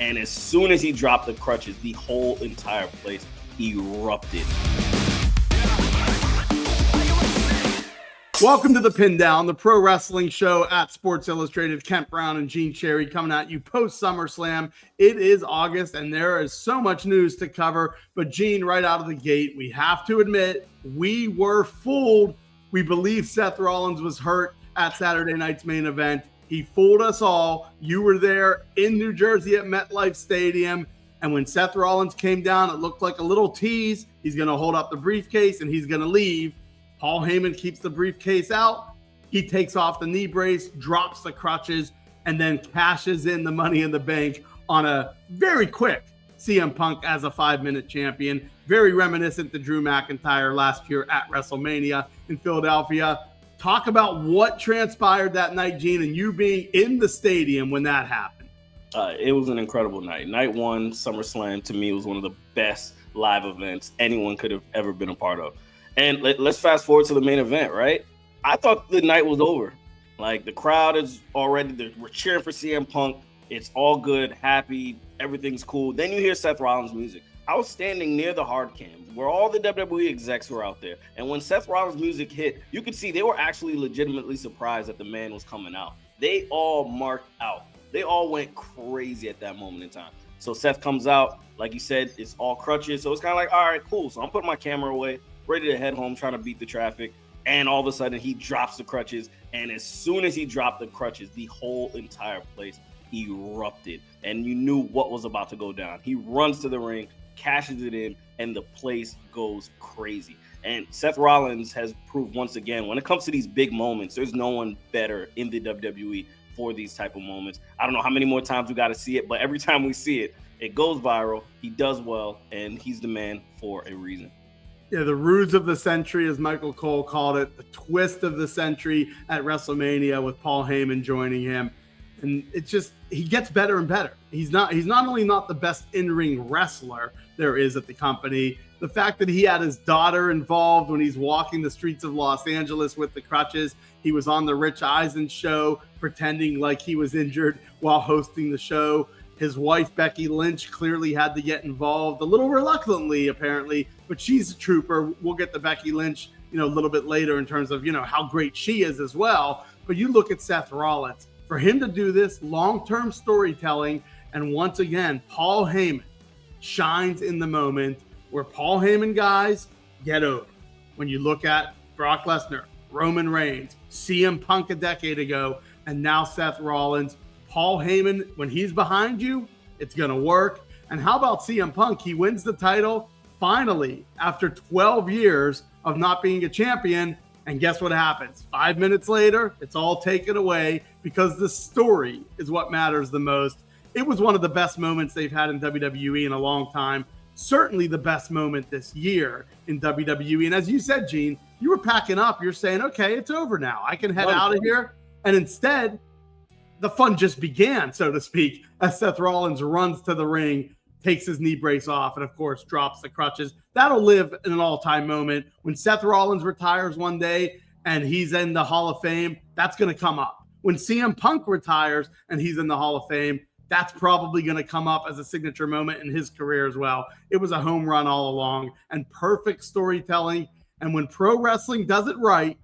And as soon as he dropped the crutches, the whole entire place erupted. Welcome to the Pin Down, the pro wrestling show at Sports Illustrated. Kent Brown and Chery coming at you post SummerSlam. It is August and there is so much news to cover. But Gene, right out of the gate, we have to admit we were fooled. We believe Seth Rollins was hurt at Saturday night's main event. He fooled us all. You were there in New Jersey at MetLife Stadium. And when Seth Rollins came down, it looked like a little tease. He's going to hold up the briefcase and he's going to leave. Paul Heyman keeps the briefcase out. He takes off the knee brace, drops the crutches, and then cashes in the Money in the Bank on a very quick CM Punk as a 5-minute champion. Very reminiscent to Drew McIntyre last year at WrestleMania in Philadelphia. Talk about what transpired that night, Gene, and you being in the stadium when that happened. It was an incredible night. Night one, SummerSlam, to me, was one of the best live events anyone could have ever been a part of. And let's fast forward to the main event, right? I thought the night was over. Like, the crowd is already, we're cheering for CM Punk. It's all good, happy, everything's cool. Then you hear Seth Rollins' music. I was standing near the hard cam where all the WWE execs were out there. And when Seth Rollins' music hit, you could see they were actually legitimately surprised that the man was coming out. They all marked out. They all went crazy at that moment in time. So Seth comes out, like you said, it's all crutches. So it's kind of like, all right, cool. So I'm putting my camera away, ready to head home, trying to beat the traffic. And all of a sudden he drops the crutches. And as soon as he dropped the crutches, the whole entire place erupted. And you knew what was about to go down. He runs to the ring, cashes it in, and the place goes crazy. And Seth Rollins has proved once again, when it comes to these big moments, there's no one better in the WWE for these type of moments. I don't know how many more times we got to see it, but every time we see it, it goes viral. He does well, and he's the man for a reason. Yeah, the ruse of the century, as Michael Cole called it, the twist of the century at WrestleMania with Paul Heyman joining him. And it's just, he gets better and better. He's not only not the best in-ring wrestler there is at the company, the fact that he had his daughter involved when he's walking the streets of Los Angeles with the crutches. He was on the Rich Eisen show pretending like he was injured while hosting the show. His wife, Becky Lynch, clearly had to get involved a little reluctantly, apparently, but she's a trooper. We'll get to Becky Lynch, a little bit later in terms of, how great she is as well. But you look at Seth Rollins, for him to do this long-term storytelling, and once again, Paul Heyman shines in the moment where Paul Heyman guys get over. When you look at Brock Lesnar, Roman Reigns, CM Punk a decade ago, and now Seth Rollins, Paul Heyman, when he's behind you, it's going to work. And how about CM Punk? He wins the title finally after 12 years of not being a champion. And guess what happens? 5 minutes later, it's all taken away because the story is what matters the most. It was one of the best moments they've had in WWE in a long time. Certainly the best moment this year in WWE. And as you said, Gene, you were packing up. You're saying, okay, it's over now. I can head out of here. And instead, the fun just began, so to speak, as Seth Rollins runs to the ring, takes his knee brace off, and of course drops the crutches. That'll live in an all-time moment. When Seth Rollins retires one day and he's in the Hall of Fame, that's going to come up. When CM Punk retires and he's in the Hall of Fame, that's probably going to come up as a signature moment in his career as well. It was a home run all along and perfect storytelling. And when pro wrestling does it right,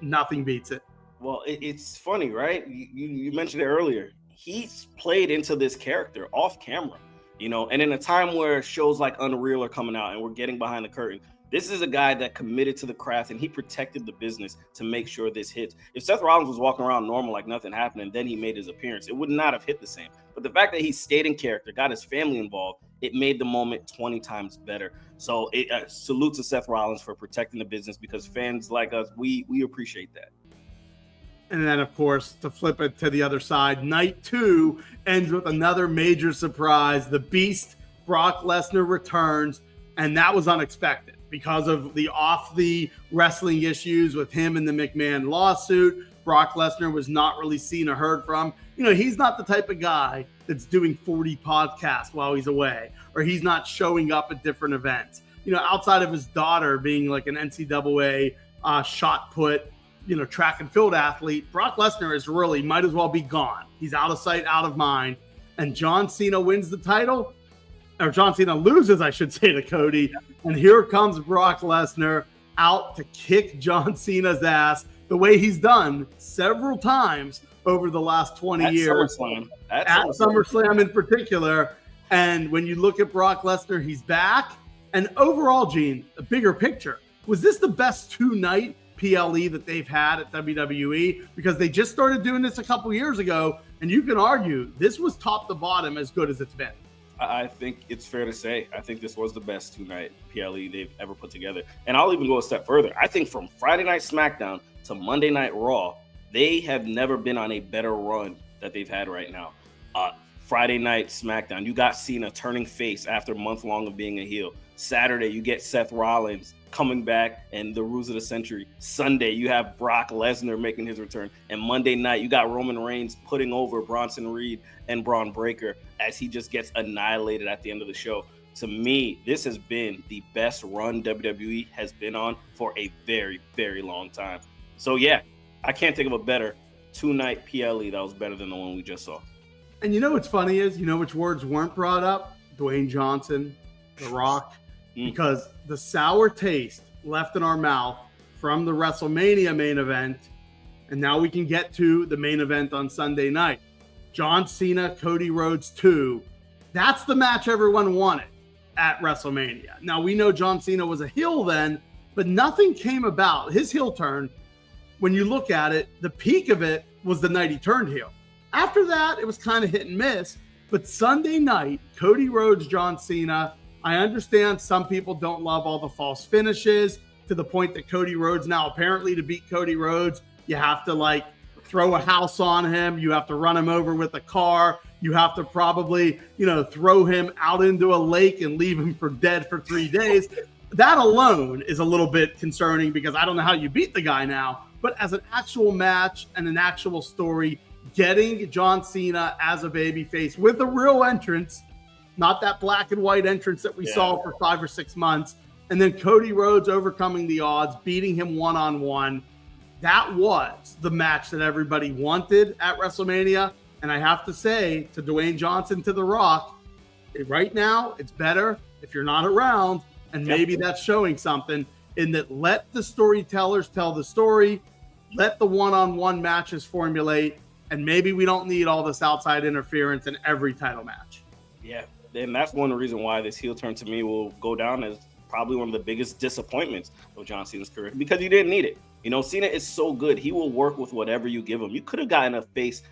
nothing beats it. Well, it's funny, right? You mentioned it earlier. He's played into this character off camera, and in a time where shows like Unreal are coming out and we're getting behind the curtain, this is a guy that committed to the craft and he protected the business to make sure this hits. If Seth Rollins was walking around normal like nothing happened and then he made his appearance, it would not have hit the same. But the fact that he stayed in character, got his family involved, it made the moment 20 times better. So salute to Seth Rollins for protecting the business, because fans like us, we appreciate that. And then, of course, to flip it to the other side, night 2 ends with another major surprise. The Beast, Brock Lesnar, returns, and that was unexpected because of the off-the-wrestling issues with him and the McMahon lawsuit. Brock Lesnar was not really seen or heard from. He's not the type of guy that's doing 40 podcasts while he's away, or he's not showing up at different events. Outside of his daughter being like an NCAA shot put, track and field athlete, Brock Lesnar is really might as well be gone. He's out of sight, out of mind. and John Cena wins the title, or John Cena loses, I should say, to Cody. And here comes Brock Lesnar out to kick John Cena's ass the way he's done several times over the last 20 years. At SummerSlam in particular. And when you look at Brock Lesnar, he's back. And overall, Gene, the bigger picture, was this the best two-night PLE that they've had at WWE? Because they just started doing this a couple years ago, and you can argue this was top to bottom as good as it's been. I think it's fair to say, I think this was the best two-night PLE they've ever put together. And I'll even go a step further. I think from Friday Night SmackDown to Monday Night Raw, they have never been on a better run that they've had right now. Friday Night SmackDown, you got Cena turning face after a month long of being a heel. Saturday, you get Seth Rollins coming back and the Ruse of the Century. Sunday, you have Brock Lesnar making his return. And Monday night, you got Roman Reigns putting over Bronson Reed and Braun Breaker as he just gets annihilated at the end of the show. To me, this has been the best run WWE has been on for a very, very long time. So yeah, I can't think of a better two-night PLE that was better than the one we just saw. And you know what's funny is, you know which words weren't brought up? Dwayne Johnson, The Rock, because the sour taste left in our mouth from the WrestleMania main event, and now we can get to the main event on Sunday night. John Cena, Cody Rhodes 2. That's the match everyone wanted at WrestleMania. Now, we know John Cena was a heel then, but nothing came about. His heel turn, when you look at it, the peak of it was the night he turned heel. After that, it was kind of hit and miss. But Sunday night, Cody Rhodes, John Cena, I understand some people don't love all the false finishes to the point that Cody Rhodes now, apparently to beat Cody Rhodes, you have to like throw a house on him. You have to run him over with a car. You have to probably, throw him out into a lake and leave him for dead for 3 days. That alone is a little bit concerning because I don't know how you beat the guy now. But as an actual match and an actual story, getting John Cena as a babyface with a real entrance, not that black and white entrance that we saw for 5 or 6 months, and then Cody Rhodes overcoming the odds, beating him one-on-one. That was the match that everybody wanted at WrestleMania. And I have to say to Dwayne Johnson, to The Rock, right now it's better if you're not around, and maybe that's showing something in that. Let the storytellers tell the story, let the one-on-one matches formulate, and maybe we don't need all this outside interference in every title match. Yeah, and that's one reason why this heel turn to me will go down as probably one of the biggest disappointments of John Cena's career, because you didn't need it. Cena is so good. He will work with whatever you give him. You could have gotten a face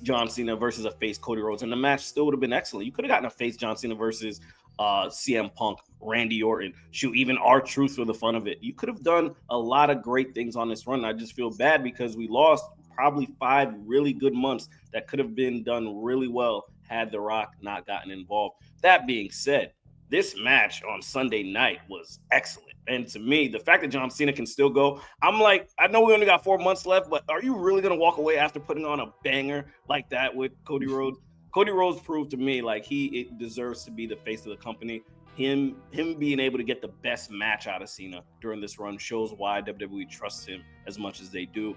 John Cena versus a face Cody Rhodes, and the match still would have been excellent. You could have gotten a face John Cena versus CM Punk, Randy Orton, even R-Truth for the fun of it. You could have done a lot of great things on this run. I just feel bad because we lost probably 5 really good months that could have been done really well had The Rock not gotten involved. That being said, this match on Sunday night was excellent. And to me, the fact that John Cena can still go, I'm like, I know we only got 4 months left, but are you really going to walk away after putting on a banger like that with Cody Rhodes? Cody Rhodes proved to me like he deserves to be the face of the company. Him being able to get the best match out of Cena during this run shows why WWE trusts him as much as they do.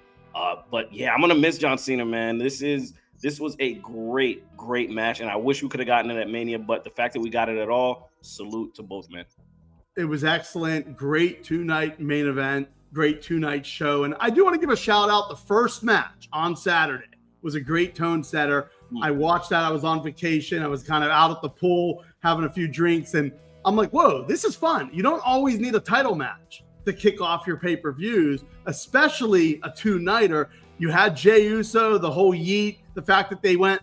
But yeah, I'm going to miss John Cena, man. This was a great, great match, and I wish we could have gotten it at Mania, but the fact that we got it at all, salute to both men. It was excellent. Great 2-night main event, great 2-night show. And I do want to give a shout out. The first match on Saturday was a great tone setter. I watched that. I was on vacation. I was kind of out at the pool having a few drinks, and I'm like, whoa, this is fun. You don't always need a title match to kick off your pay-per-views, especially a 2-nighter. You had Jey Uso, the whole yeet, the fact that they went,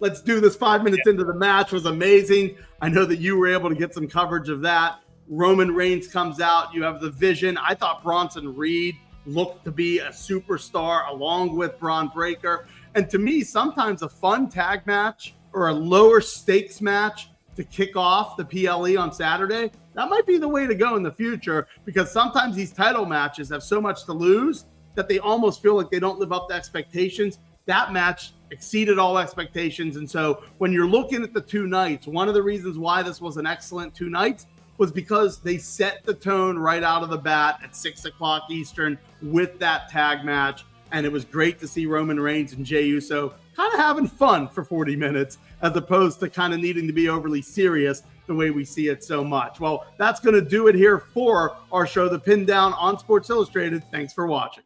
let's do this 5 minutes into the match was amazing. I know that you were able to get some coverage of that. Roman Reigns comes out. You have the Vision. I thought Bronson Reed looked to be a superstar along with Braun Breaker. And to me, sometimes a fun tag match or a lower stakes match to kick off the PLE on Saturday, that might be the way to go in the future, because sometimes these title matches have so much to lose that they almost feel like they don't live up to expectations. That match exceeded all expectations. And so when you're looking at the 2 nights, one of the reasons why this was an excellent 2 nights was because they set the tone right out of the bat at 6 o'clock Eastern with that tag match. And it was great to see Roman Reigns and Jey Uso kind of having fun for 40 minutes as opposed to kind of needing to be overly serious the way we see it so much. Well, that's going to do it here for our show, The Pin Down on Sports Illustrated. Thanks for watching.